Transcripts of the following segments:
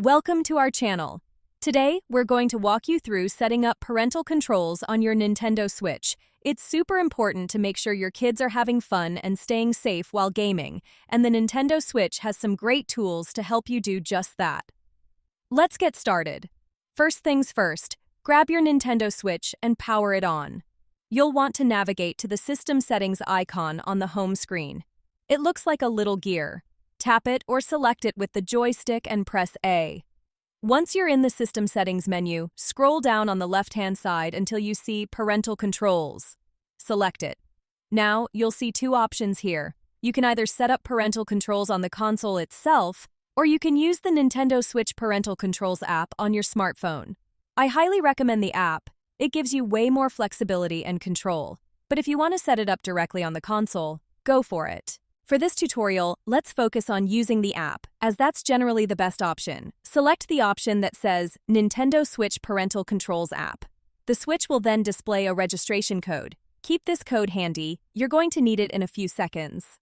Welcome to our channel. Today, we're going to walk you through setting up parental controls on your Nintendo Switch. It's super important to make sure your kids are having fun and staying safe while gaming, and the Nintendo Switch has some great tools to help you do just that. Let's get started. First things first, grab your Nintendo Switch and power it on. You'll want to navigate to the System Settings icon on the home screen. It looks like a little gear. Tap it or select it with the joystick and press A. Once you're in the System Settings menu, scroll down on the left-hand side until you see Parental Controls. Select it. Now, you'll see two options here. You can either set up parental controls on the console itself, or you can use the Nintendo Switch Parental Controls app on your smartphone. I highly recommend the app. It gives you way more flexibility and control. But if you want to set it up directly on the console, go for it. For this tutorial, let's focus on using the app, as that's generally the best option. Select the option that says Nintendo Switch Parental Controls app. The Switch will then display a registration code. Keep this code handy, you're going to need it in a few seconds.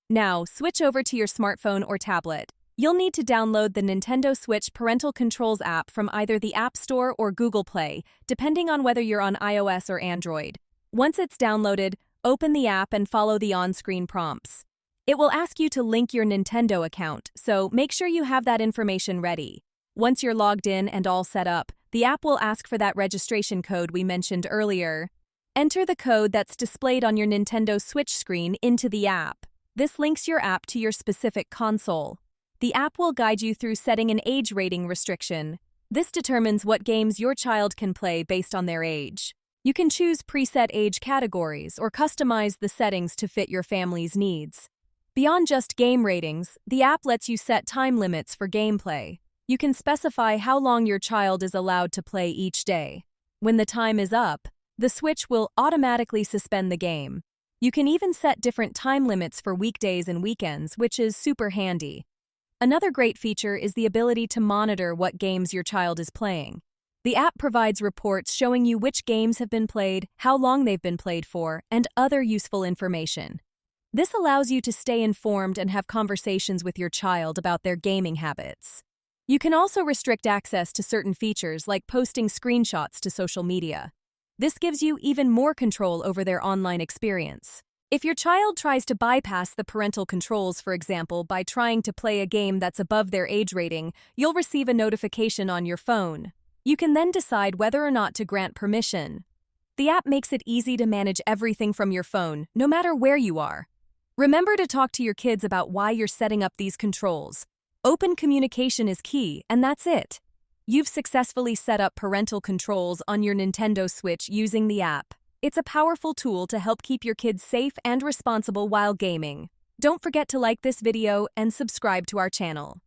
Now, switch over to your smartphone or tablet. You'll need to download the Nintendo Switch Parental Controls app from either the App Store or Google Play, depending on whether you're on iOS or Android. Once it's downloaded, open the app and follow the on-screen prompts. It will ask you to link your Nintendo account, so make sure you have that information ready. Once you're logged in and all set up, the app will ask for that registration code we mentioned earlier. Enter the code that's displayed on your Nintendo Switch screen into the app. This links your app to your specific console. The app will guide you through setting an age rating restriction. This determines what games your child can play based on their age. You can choose preset age categories or customize the settings to fit your family's needs. Beyond just game ratings, the app lets you set time limits for gameplay. You can specify how long your child is allowed to play each day. When the time is up, the Switch will automatically suspend the game. You can even set different time limits for weekdays and weekends, which is super handy. Another great feature is the ability to monitor what games your child is playing. The app provides reports showing you which games have been played, how long they've been played for, and other useful information. This allows you to stay informed and have conversations with your child about their gaming habits. You can also restrict access to certain features like posting screenshots to social media. This gives you even more control over their online experience. If your child tries to bypass the parental controls, for example, by trying to play a game that's above their age rating, you'll receive a notification on your phone. You can then decide whether or not to grant permission. The app makes it easy to manage everything from your phone, no matter where you are. Remember to talk to your kids about why you're setting up these controls. Open communication is key, and that's it. You've successfully set up parental controls on your Nintendo Switch using the app. It's a powerful tool to help keep your kids safe and responsible while gaming. Don't forget to like this video and subscribe to our channel.